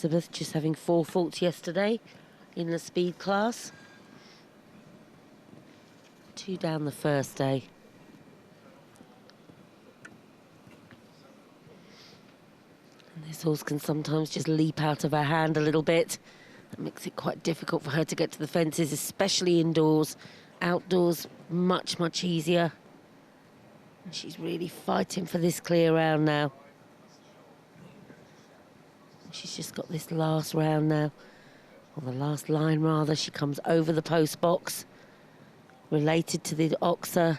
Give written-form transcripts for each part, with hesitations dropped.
Elizabeth just having 4 faults yesterday in the speed class. 2 down the first day. And this horse can sometimes just leap out of her hand a little bit. That makes it quite difficult for her to get to the fences, especially indoors. Outdoors, much, much easier. And she's really fighting for this clear round now. She's just got this last round now, or the last line rather. She comes over the post box, related to the oxer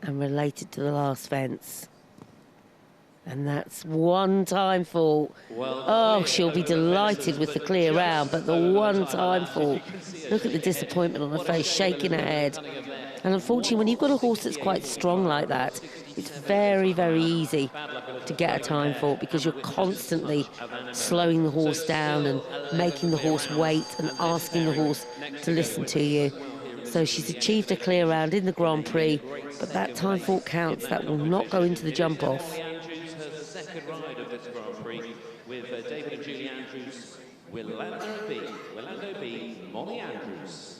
and related to the last fence. And that's one time fault. Oh, she'll be delighted with the clear round, but the one time fault. Look at the disappointment on her face, shaking her head. And unfortunately, when you've got a horse that's quite strong like that, it's very, very easy to get a time fault because you're constantly slowing the horse down and making the horse wait and asking the horse to listen to you. So she's achieved a clear round in the Grand Prix, but that time fault counts. That will not go into the jump off. Second ride of this Grand Prix with David and Julie Andrews, Willando B, Molly Andrews.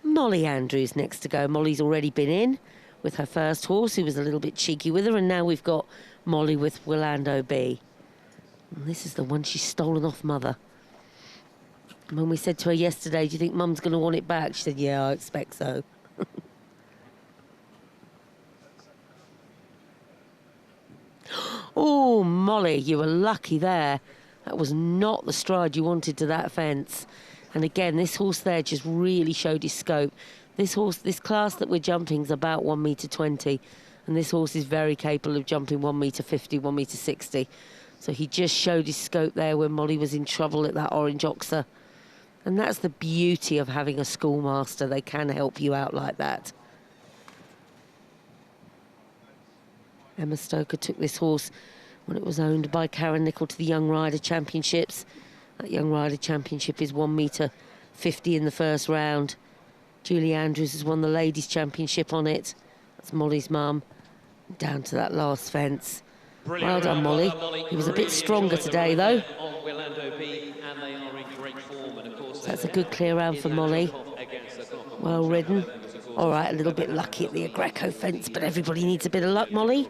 Molly Andrews next to go. Molly's already been in with her first horse, who was a little bit cheeky with her, and now we've got Molly with Willando B. And this is the one she's stolen off Mother. And when we said to her yesterday, do you think Mum's going to want it back? She said, yeah, I expect so. Oh, Molly, you were lucky there. That was not the stride you wanted to that fence. And again, this horse there just really showed his scope. This horse, this class that we're jumping is about 1m20, and this horse is very capable of jumping 1m50, 1m60. So he just showed his scope there when Molly was in trouble at that orange oxer. And that's the beauty of having a schoolmaster. They can help you out like that. Emma Stoker took this horse when it was owned by Karen Nicol to the Young Rider Championships. That Young Rider Championship is 1m50 in the first round. Julie Andrews has won the Ladies Championship on it. That's Molly's mum. Down to that last fence. Well done, Molly. He was a bit stronger today, though. So that's a good clear round for Molly. Well ridden. All right, a little bit lucky at the Greco fence, but everybody needs a bit of luck, Molly.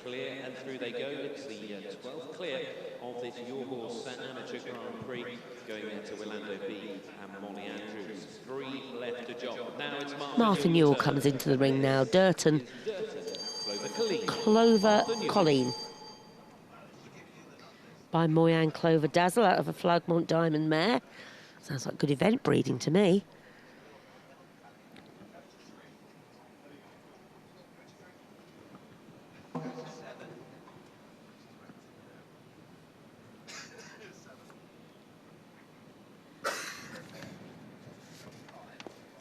Clear and through they go. It's the 12th clear of this Your Horse Amateur Grand Prix going into Willando B and Molly Andrews. 3 left to jump. Now it's Martha Newell comes into the ring now. Durton. Clover Colleen. By Moyane Clover Dazzle out of a Flagmont Diamond mare. Sounds like good event breeding to me.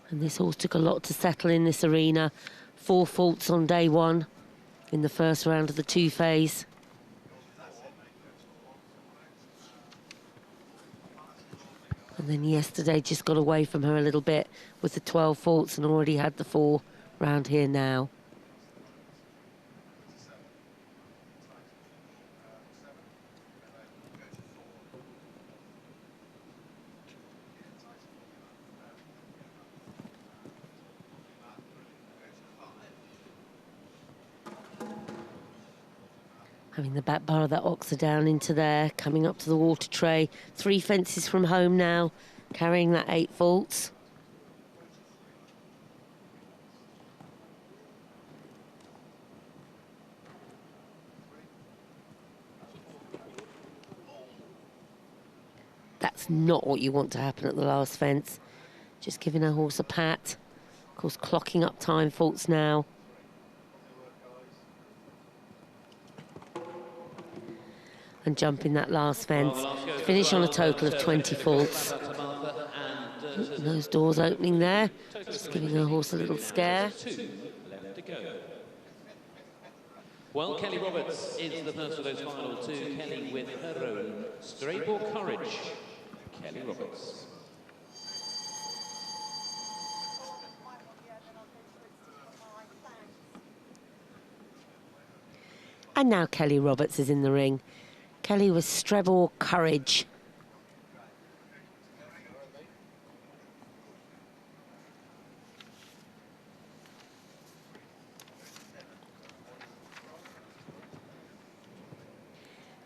And this horse took a lot to settle in this arena. 4 faults on day 1 in the first round of the 2 phase. And then yesterday just got away from her a little bit with the 12 faults and already had the 4 round here now. Having the back bar of that oxer down into there, coming up to the water tray. 3 fences from home now, carrying that 8 faults. That's not what you want to happen at the last fence. Just giving her horse a pat. Of course, clocking up time faults now. And jumping that last fence. Finish on a total of 20 faults. Those doors opening there. Just giving her horse a little scare. Well, Kelly Roberts is the first of those final 2. Kelly with her own Straight or Courage. Kelly Roberts. And now Kelly Roberts is in the ring. Kelly with Strebor Courage.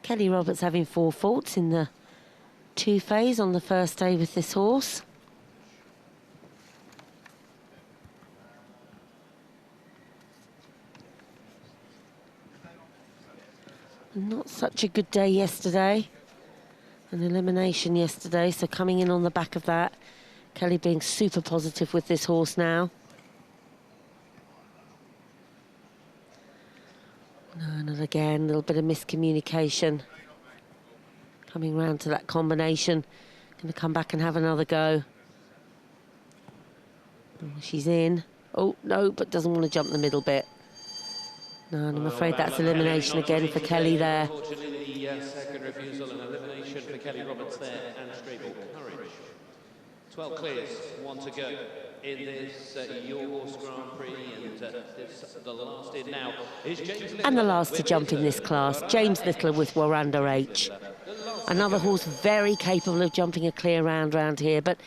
Kelly Roberts having 4 faults in the 2 phase on the first day with this horse. Not such a good day yesterday. An elimination yesterday, so coming in on the back of that. Kelly being super positive with this horse now. And again, a little bit of miscommunication. Coming round to that combination. Going to come back and have another go. Oh, she's in. Oh, no, but doesn't want to jump the middle bit. No, and I'm afraid that's elimination again for Kelly there. Unfortunately, the second refusal and elimination for Kelly Roberts there and Strebor Courage. 12 clears, 1 to go in this Your Horse Grand Prix, and the last in now is James Littler. And the last to jump in this class, James Littler with Waranda H. Another horse very capable of jumping a clear round here, but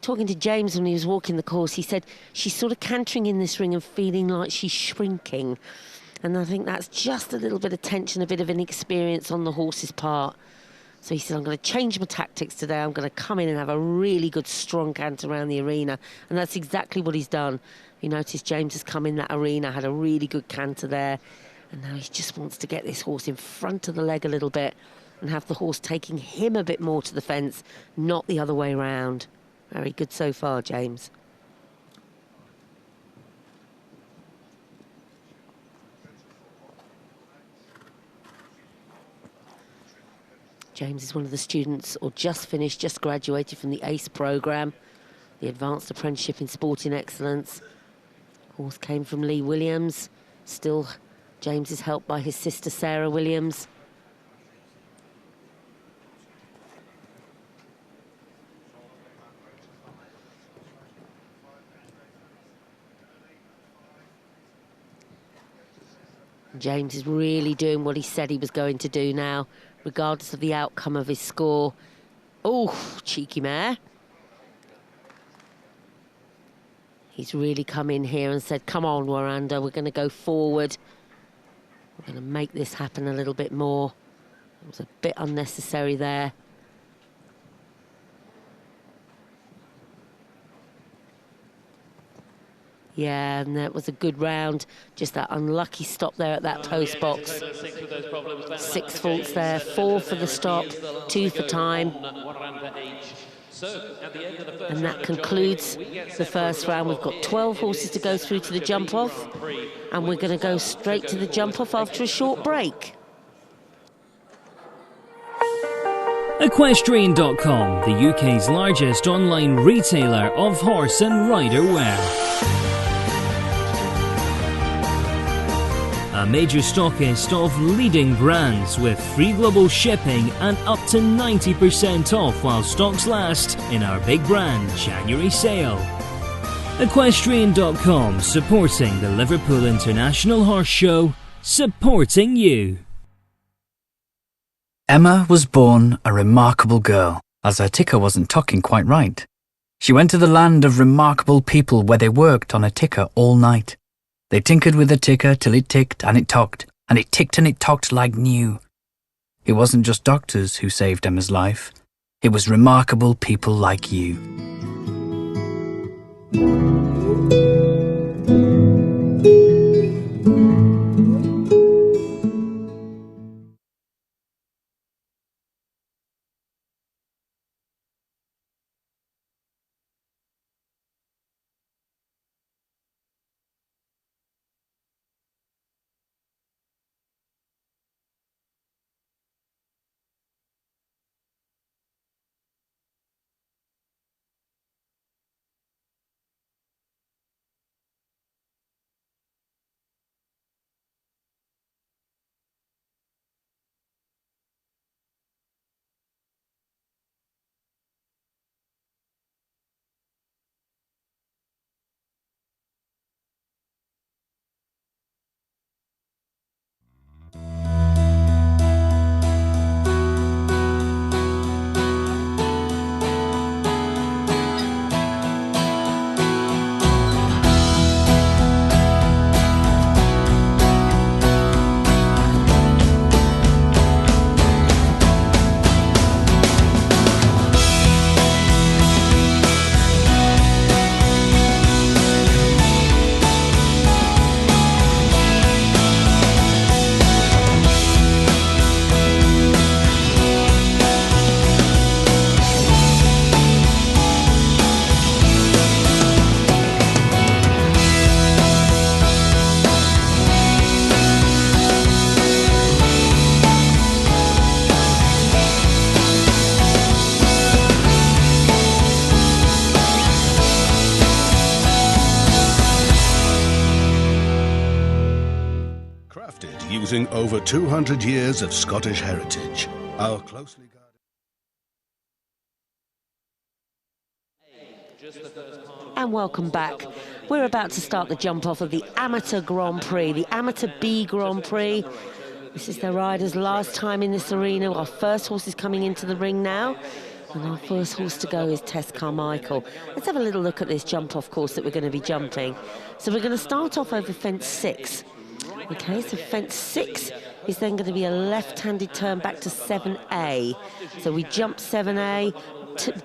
talking to James when he was walking the course, he said she's sort of cantering in this ring and feeling like she's shrinking. And I think that's just a little bit of tension, a bit of inexperience on the horse's part. So he said, I'm going to change my tactics today. I'm going to come in and have a really good, strong canter around the arena. And that's exactly what he's done. You notice James has come in that arena, had a really good canter there. And now he just wants to get this horse in front of the leg a little bit and have the horse taking him a bit more to the fence, not the other way round. Very good so far, James. James is one of the students, or just finished, just graduated from the ACE programme, the Advanced Apprenticeship in Sporting Excellence. Horse came from Lee Williams. Still, James is helped by his sister, Sarah Williams. James is really doing what he said he was going to do now, regardless of the outcome of his score. Oh, cheeky mare. He's really come in here and said, come on, Waranda, we're going to go forward. We're going to make this happen a little bit more. It was a bit unnecessary there. Yeah, and that was a good round. Just that unlucky stop there at that post box. 6 faults there, 4 for the stop, 2 for time. And that concludes the first round. We've got 12 horses to go through to the jump off. And we're going to go straight to the jump off after a short break. Equestrian.com, the UK's largest online retailer of horse and rider wear. A major stockist of leading brands with free global shipping and up to 90% off while stocks last in our big brand January sale. Equestrian.com, supporting the Liverpool International Horse Show, supporting you. Emma was born a remarkable girl, as her ticker wasn't talking quite right. She went to the land of remarkable people where they worked on a ticker all night. They tinkered with the ticker till it ticked and it talked, and it ticked and it talked like new. It wasn't just doctors who saved Emma's life. It was remarkable people like you. symbolising over 200 years of Scottish heritage. Our closely guarded... And welcome back. We're about to start the jump off of the Amateur Grand Prix, the Amateur B Grand Prix. This is the riders' last time in this arena. Our first horse is coming into the ring now. And our first horse to go is Tess Carmichael. Let's have a little look at this jump-off course that we're going to be jumping. So we're going to start off over fence 6. Okay, so fence 6 is then going to be a left-handed turn back to 7A. So we jump 7A.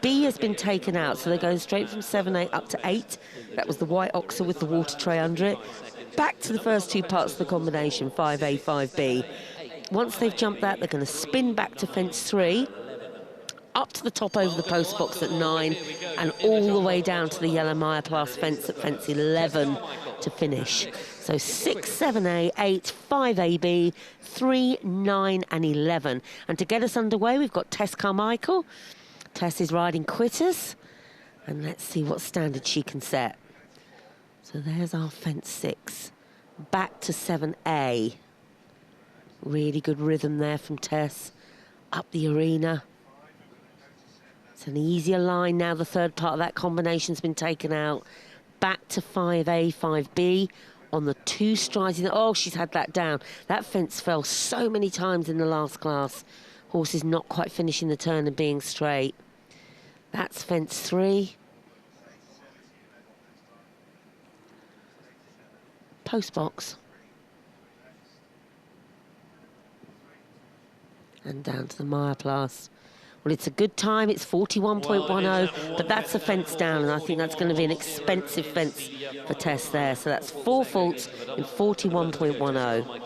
B has been taken out, so they're going straight from 7A up to 8. That was the white oxer with the water tray under it. Back to the first two parts of the combination, 5A, 5B. Once they've jumped that, they're going to spin back to fence 3. Up to the top over the post box at 9 and all the way down to the yellow Maya Plus fence at fence 11 to finish. So 6, 7A, 8, 5AB, 3, 9 and 11. And to get us underway, we've got Tess Carmichael. Tess is riding Quitters. And let's see what standard she can set. So there's our fence 6. Back to 7A. Really good rhythm there from Tess. Up the arena. It's an easier line now. The third part of that combination's been taken out. Back to 5A, 5B on the 2 strides. Oh, she's had that down. That fence fell so many times in the last class. Horse is not quite finishing the turn and being straight. That's fence 3. Post box. And down to the Maya Plus. Well, it's a good time. It's 41.10, but that's a fence down, and I think that's going to be an expensive fence for Tess there. So that's 4 faults in 41.10.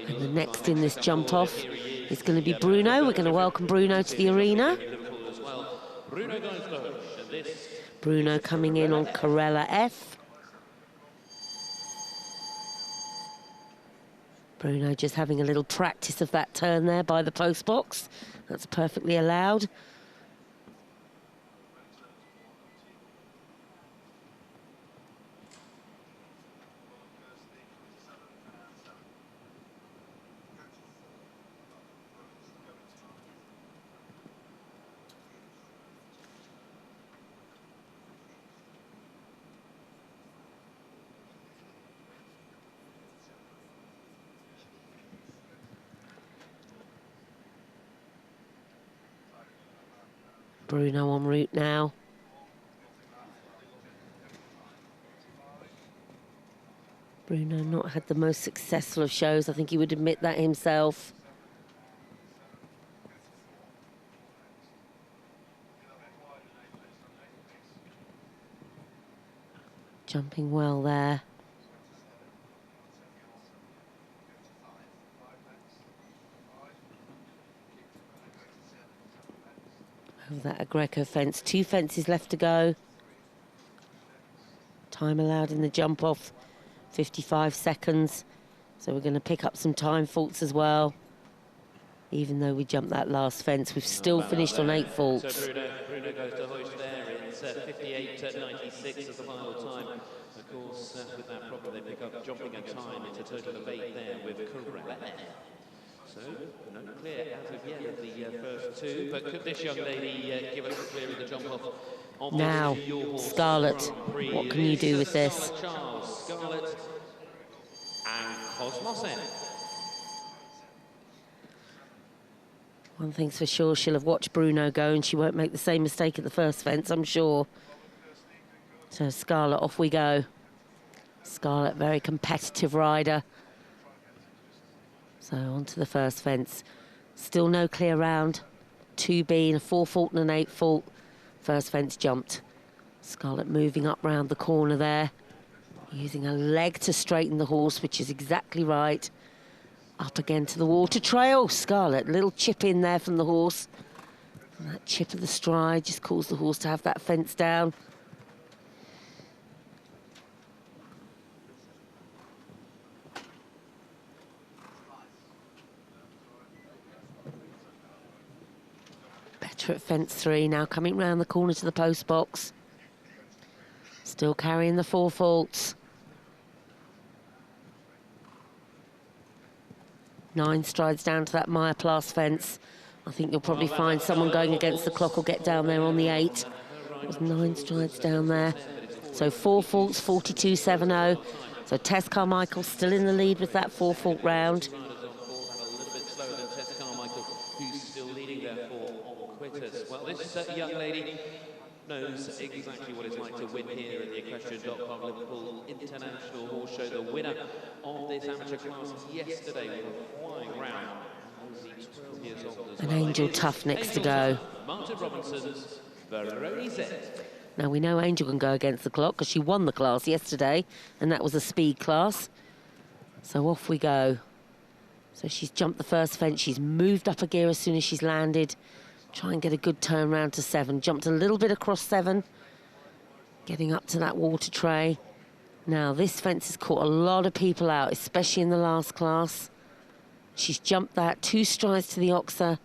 And the next in this jump off is going to be Bruno. We're going to welcome Bruno to the arena. Bruno coming in on Corella F. Bruno just having a little practice of that turn there by the post box. That's perfectly allowed. Bruno en route now. Bruno not had the most successful of shows. I think he would admit that himself. Jumping well there. Over that Agreco fence. 2 fences left to go. Time allowed in the jump off, 55 seconds. So we're going to pick up some time faults as well. Even though we jumped that last fence, we've still finished on 8 faults. So Bruno goes to hoist there. It's 58.96 as the final time. Of course, with that problem, they pick up jumping and time. It's a total of 8 there with Corella. So, no clear as of yet of the first 2, but could this young lady give us a clear of the jump-off? Now, Scarlett, what can you do with this? Charles, Scarlett and Cosmosen. One thing's for sure, she'll have watched Bruno go and she won't make the same mistake at the first fence, I'm sure. So Scarlett, off we go. Scarlett, very competitive rider. So on to the first fence. Still no clear round. 2B and a 4 fault and an 8 fault. First fence jumped. Scarlett moving up round the corner there. Using a leg to straighten the horse, which is exactly right. Up again to the water trail. Scarlett, little chip in there from the horse. And that chip of the stride just caused the horse to have that fence down. Better at fence 3 now, coming round the corner to the post box. Still carrying the 4 faults. 9 strides down to that Myoplas fence. I think you'll probably find someone going against the clock will get down there on the 8. It was 9 strides down there. So 4 faults, 42.70. So Tess Carmichael still in the lead with that 4 fault round. A little bit slower than Tess Carmichael, who's still leading there for Quitters. Well, this young lady knows exactly what it's like to win here at the Equestrian.com Liverpool International Horse Show. The winner of this amateur class yesterday with a flying round. Only 12 years old as And well. Angel Tough next to go. Martin Robinson's Veronese. Now we know Angel can go against the clock because she won the class yesterday, and that was a speed class. So off we go. So she's jumped the first fence. She's moved up a gear as soon as she's landed. Try and get a good turn round to 7. Jumped a little bit across 7. Getting up to that water tray. Now this fence has caught a lot of people out, especially in the last class. She's jumped that 2 strides to the Oxer.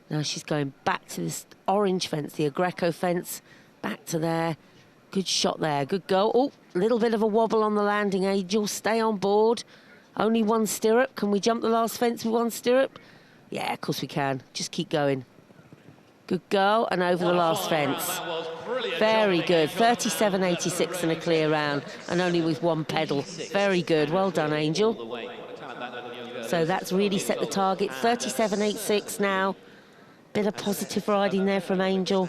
Now she's going back to this orange fence, the Agreco fence. Back to there. Good shot there. Good go. Oh, a little bit of a wobble on the landing, Angel. Stay on board. Only 1 stirrup. Can we jump the last fence with 1 stirrup? Yeah, of course we can. Just keep going. Good go. And over the last fence. Very good. 37.86 and a clear round. And only with 1 pedal. Very good. Well done, Angel. So that's really set the target. 37.86 now. Bit of positive riding there from Angel.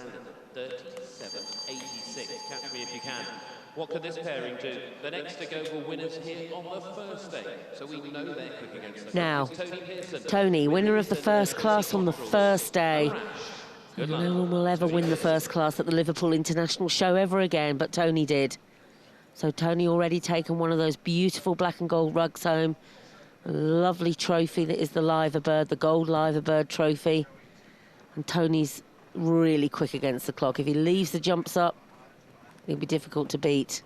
37.86. Catch me if you can. What could this pairing do? The next to go were winners here on the first day. So we know they're quick against the Now, Tony Pearson. Tony, winner of the first class on the first day. Good No luck. one will ever win the first class at the Liverpool International Show ever again, but Tony did. So Tony already taken one of those beautiful black and gold rugs home. A lovely trophy that is the Liver Bird, the gold Liver Bird trophy. And Tony's really quick against the clock. If he leaves the jumps up, it'll be difficult to beat.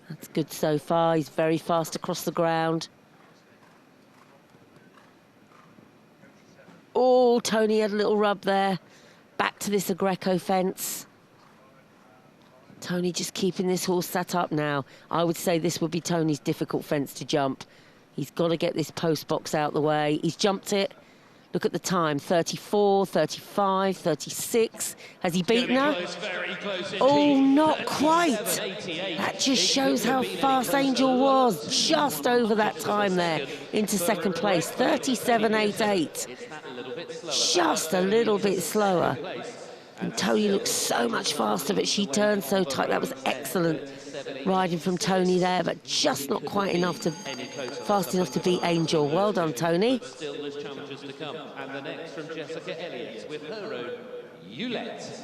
That's good so far. He's very fast across the ground. Oh, Tony had a little rub there. Back to this Agreco fence. Tony just keeping this horse sat up now. I would say this would be Tony's difficult fence to jump. He's got to get this post box out the way. He's jumped it. Look at the time, 34, 35, 36. Has he beaten her? Oh, not quite. That just shows how fast Angel was. Just over that time there into second place, 37.88. Just a little bit slower. And Tony looks so much faster, but she turned so tight. That was excellent riding from Tony there, but just not quite enough to, fast enough to beat Angel. Well done, Tony. Still there's challenges to come. And the next from Jessica Elliott with her own Eulette.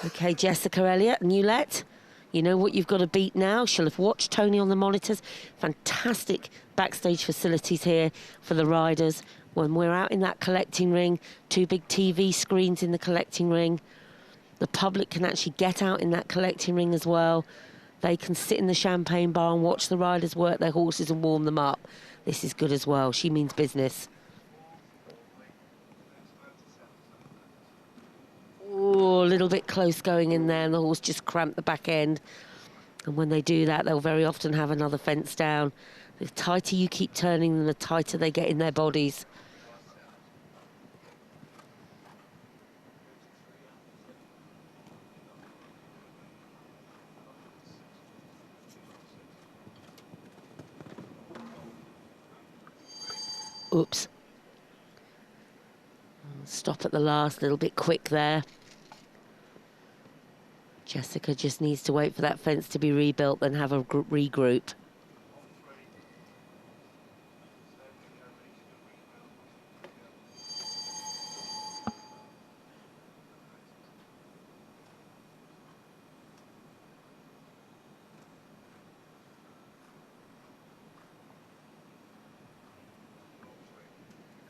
Okay, Jessica Elliott, Newlet. You know what you've got to beat now. She'll have watched Tony on the monitors. Fantastic backstage facilities here for the riders. When we're out in that collecting ring, 2 big TV screens in the collecting ring. The public can actually get out in that collecting ring as well. They can sit in the champagne bar and watch the riders work their horses and warm them up. This is good as well. She means business. Oh, a little bit close going in there, and the horse just cramped the back end. And when they do that, they'll very often have another fence down. The tighter you keep turning them, the tighter they get in their bodies. Oops. Stop at the last, little bit quick there. Jessica just needs to wait for that fence to be rebuilt, then have a regroup.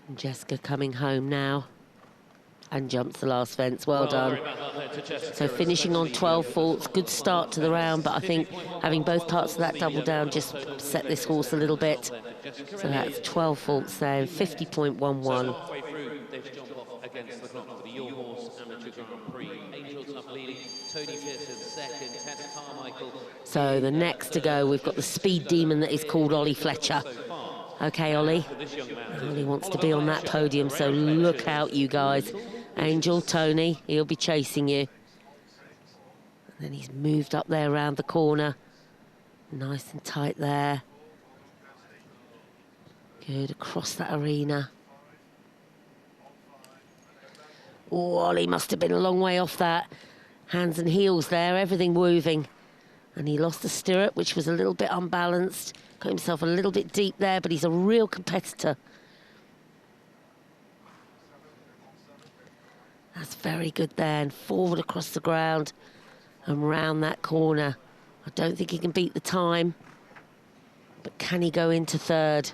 And Jessica coming home now. And jumps the last fence. Well done. So finishing on 12 faults. Good start to the round, but I think having both parts of that double down just set this horse a little bit. So that's 12 faults there, 50.11. against the clock for the Your Horse Amateur Grand Prix. Angel Tough leading, Tony Pearson second, Tess Carmichael. So the next to go, we've got the speed demon that is called Ollie Fletcher. Okay, Ollie. Ollie wants to be on that podium, so look out, you guys. Angel, Tony, he'll be chasing you. And then he's moved up there around the corner. Nice and tight there. Good, across that arena. Oh, Ollie must have been a long way off that. Hands and heels there, everything moving. And he lost the stirrup, which was a little bit unbalanced. Got himself a little bit deep there, but he's a real competitor. That's very good there, and forward across the ground and round that corner. I don't think he can beat the time, but can he go into third?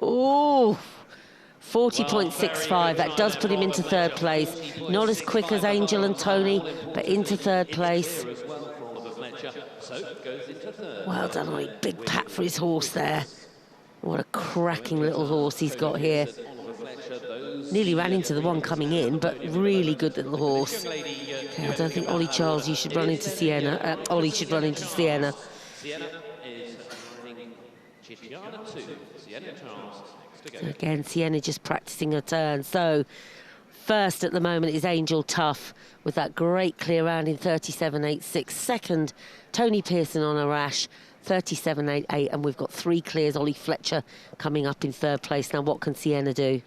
Oh, 40.65, that does put him into third place. Not as quick as Angel and Tony, but into third place. Well done, Ollie. Big pat for his horse there. What a cracking little horse he's got here. Nearly ran into the one coming in, but really good little horse. Okay, I don't think Ollie Charles, you should run into Sienna. Ollie should run into Sienna. So again, Sienna just practicing her turn. So first at the moment is Angel Tough with that great clear round in 37.86. Second, Tony Pearson on a rash, 37.88. And we've got 3 clears. Ollie Fletcher coming up in third place. Now what can Sienna do?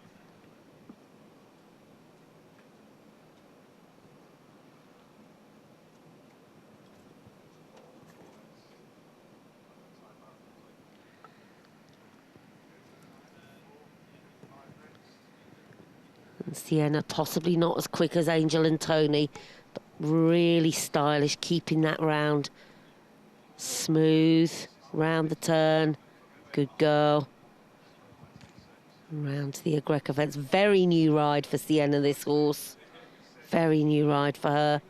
Sienna possibly not as quick as Angel and Tony, but really stylish, keeping that round smooth, round the turn. Good girl. Round to the Agreka fence. Very new ride for Sienna, this horse. Very new ride for her.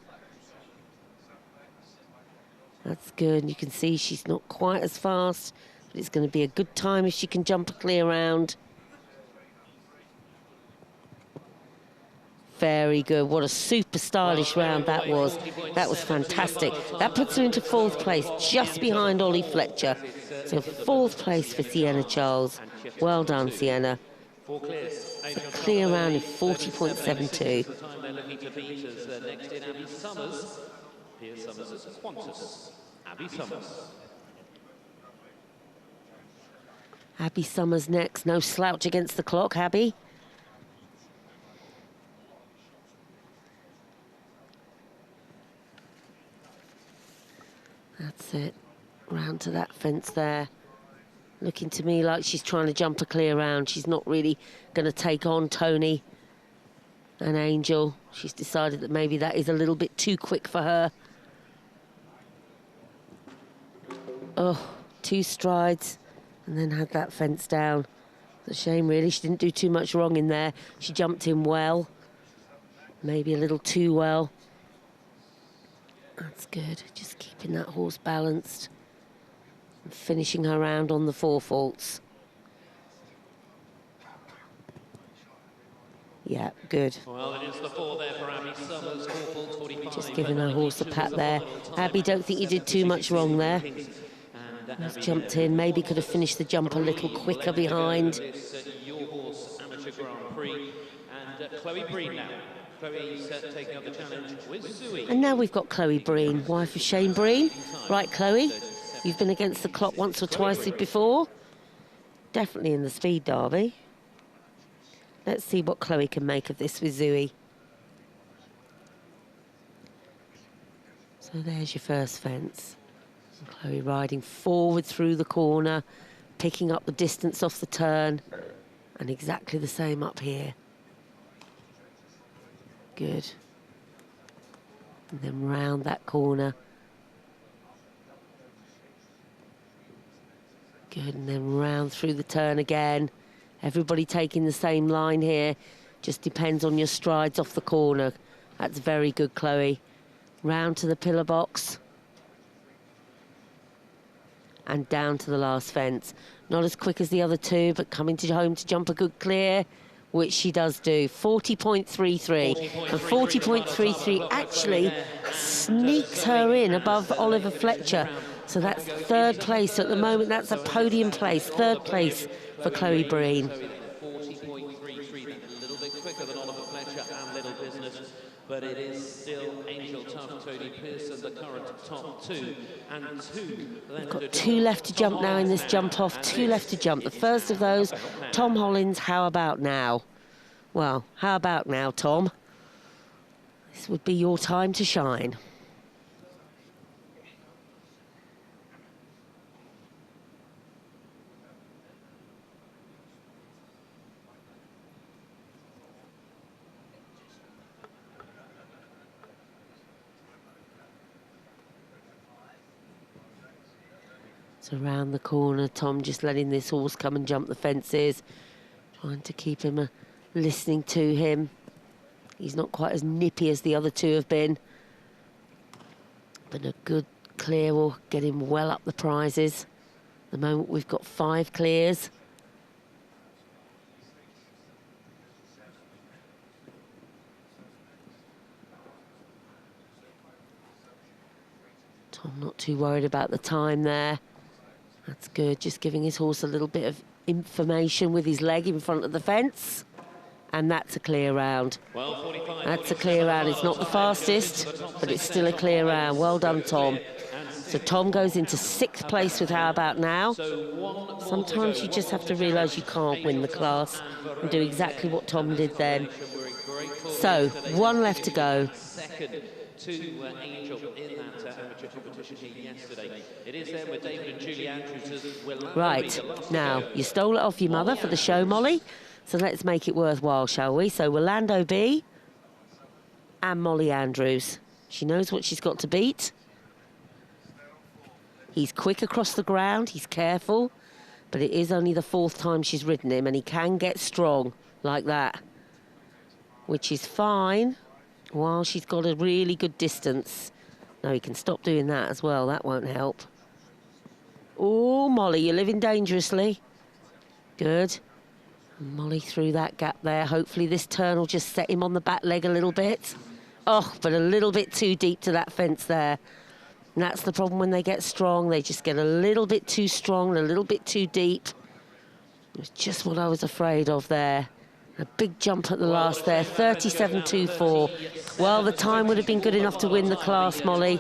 That's good. You can see she's not quite as fast, but it's going to be a good time if she can jump a clear round. Very good. What a super stylish round that was. That was fantastic. That puts her into 4th place, just behind Ollie Fletcher. So 4th place for Sienna Charles. Well done, Sienna. It's a clear round in 40.72. Next in Abby Summers. Here's Summers at Qantas. Abby Summers. Abby Summers next. No slouch against the clock, Abby. That's it. Round to that fence there. Looking to me like she's trying to jump a clear round. She's not really going to take on Tony and Angel. She's decided that maybe that is a little bit too quick for her. Oh, 2 strides and then had that fence down. It's a shame, really. She didn't do too much wrong in there. She jumped in well. Maybe a little too well. That's good. Just keeping that horse balanced and finishing her round on the 4 faults. Yeah, good. Well, it is the 4 there for Abby Summers. 4 faults, 45. Just giving her horse a pat there. Abby, don't think you did too much wrong there. Just jumped in. Maybe could have finished the jump a little quicker behind. Your Horse Amateur Grand Prix. And Chloe Breen now. Chloe's taking up the challenge with Zooey. And now we've got Chloe Breen, wife of Shane Breen. Right, Chloe, you've been against the clock once or twice before. Definitely in the Speed Derby. Let's see what Chloe can make of this with Zooey. So there's your first fence. And Chloe riding forward through the corner, picking up the distance off the turn, and exactly the same up here. Good. And then round that corner. Good, and then round through the turn again. Everybody taking the same line here. Just depends on your strides off the corner. That's very good, Chloe. Round to the pillar box. And down to the last fence. Not as quick as the other 2, but coming to home to jump a good clear. which she does do, 40.33. And 40.33 actually sneaks her in above Oliver Fletcher. So that's third place at the moment. That's a podium place, third place for Chloe Breen. 40.33, a little bit quicker than Oliver Fletcher and Little Business, but it is still Angel Tough, Tony Pearson, the current top two, and We've got two left to jump now in this jump off, two left to jump. The first of those, Tom Hollins, How About Now? Well, how about now, Tom? This would be your time to shine. So around the corner, Tom just letting this horse come and jump the fences, trying to keep him listening to him. He's not quite as nippy as the other two have been. But a good clear will get him well up the prizes. At the moment we've got 5 clears. Tom not too worried about the time there. That's good, just giving his horse a little bit of information with his leg in front of the fence. And that's a clear round. That's a clear round. It's not the fastest, but it's still a clear round. Well done, Tom. So Tom goes into 6th place with How About Now. Sometimes you just have to realise you can't win the class and do exactly what Tom did then. So, 1 left to go. To Angel in that amateur competition here yesterday. It is there with David and Julie Andrews. Right, now, you stole it off your mother for the show, Molly. So let's make it worthwhile, shall we? So Orlando B and Molly Andrews. She knows what she's got to beat. He's quick across the ground, he's careful, but it is only the 4th time she's ridden him, and he can get strong like that, which is fine while she's got a really good distance. No, he can stop doing that as well. That won't help. Oh, Molly, you're living dangerously. Good. Molly through that gap there. Hopefully this turn will just set him on the back leg a little bit. Oh, but a little bit too deep to that fence there. And that's the problem when they get strong. They just get a little bit too strong and a little bit too deep. It was just what I was afraid of there. A big jump at the last there, 37.24. Well, the time would have been good enough to win the class, Molly.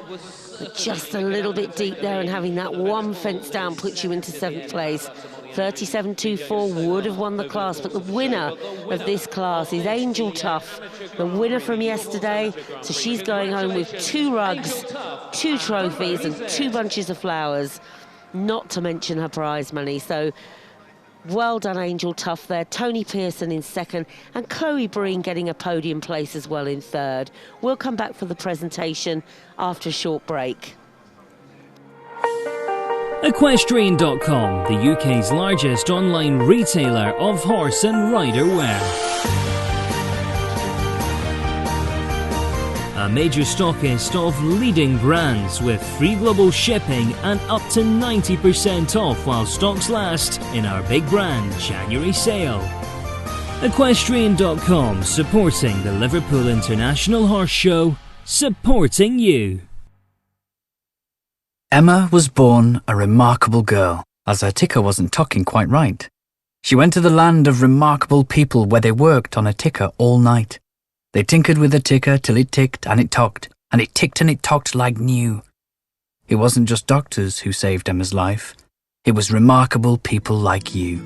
But just a little bit deep there, and having that one fence down puts you into 7th place. 37.24 would have won the class, but the winner of this class is Angel Tough, the winner from yesterday. So she's going home with 2 rugs, 2 trophies, and 2 bunches of flowers, not to mention her prize money. So well done, Angel Tough there. Tony Pearson in 2nd, and Chloe Breen getting a podium place as well in 3rd. We'll come back for the presentation after a short break. Equestrian.com, the UK's largest online retailer of horse and rider wear. A major stockist of leading brands with free global shipping and up to 90% off while stocks last in our big brand January sale. Equestrian.com, supporting the Liverpool International Horse Show, supporting you. Emma was born a remarkable girl, as her ticker wasn't talking quite right. She went to the land of remarkable people where they worked on a ticker all night. They tinkered with the ticker till it ticked and it talked, and it ticked and it talked like new. It wasn't just doctors who saved Emma's life. It was remarkable people like you.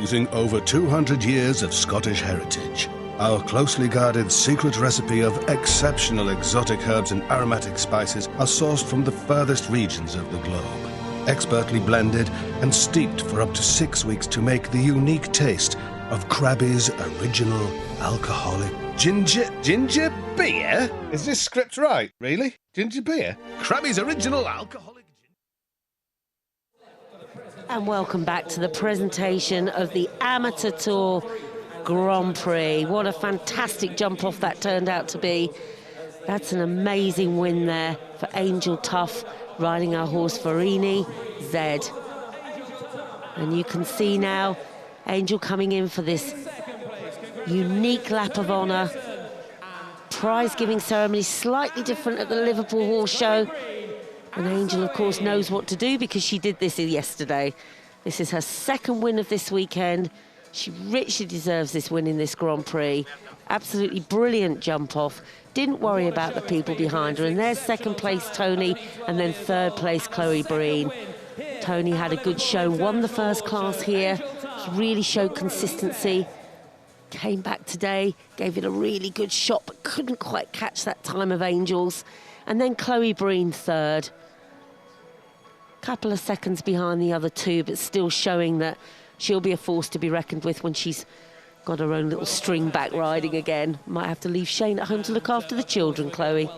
Using over 200 years of Scottish heritage, our closely guarded secret recipe of exceptional exotic herbs and aromatic spices are sourced from the furthest regions of the globe, expertly blended and steeped for up to 6 weeks to make the unique taste of Krabby's original alcoholic ginger beer? Is this script right, really? Ginger beer? Krabby's original alcoholic. And welcome back to the presentation of the Amateur Tour Grand Prix. What a fantastic jump off that turned out to be. That's an amazing win there for Angel Tough, riding our horse Farini Zed. And you can see now Angel coming in for this unique lap of honour. Prize giving ceremony slightly different at the Liverpool Horse Show. And Angel, of course, knows what to do because she did this yesterday. This is her second win of this weekend. She richly deserves this win in this Grand Prix. Absolutely brilliant jump off. Didn't worry about the people behind her. And there's second place Tony, and then third place Chloe Breen. Tony had a good show, won the first class here, really showed consistency. Came back today, gave it a really good shot, but couldn't quite catch that time of Angel's. And then Chloe Breen third. Couple of seconds behind the other two, but still showing that she'll be a force to be reckoned with when she's got her own little string back riding again. Might have to leave Shane at home to look after the children, Chloe.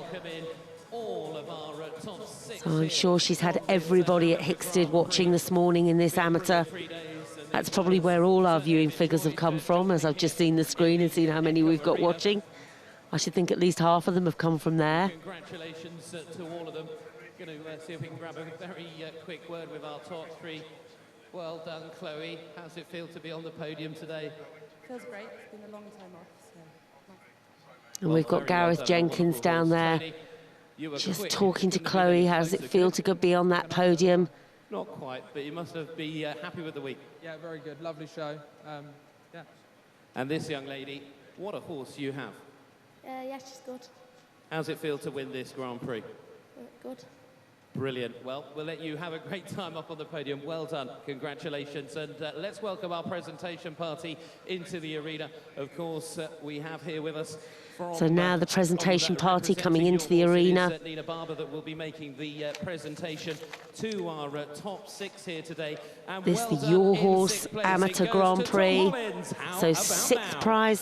So I'm sure she's had everybody at Hickstead watching this morning in this amateur. That's probably where all our viewing figures have come from, as I've just seen the screen and seen how many we've got watching. I should think at least half of them have come from there. Congratulations to all of them. Going to see if we can grab a very quick word with our top three. Well done, Chloe. How's it feel to be on the podium today? Feels great. It's been a long time off. So. And we've got Gareth Jenkins down there, just talking to Chloe. How does it feel to be on that podium? Not quite, but you must have been happy with the week. Yeah, very good. Lovely show. Yeah. And this young lady, what a horse you have. Yeah, she's good. How's it feel to win this Grand Prix? Good. Brilliant. Well, we'll let you have a great time up on the podium. Well done. Congratulations. And let's welcome our presentation party into the arena. Of course, we have here with us from... So now the presentation party coming into the arena. Nina Barber that will be making the presentation to our top six here today. And this is the Your Horse Amateur Grand Prix. So sixth prize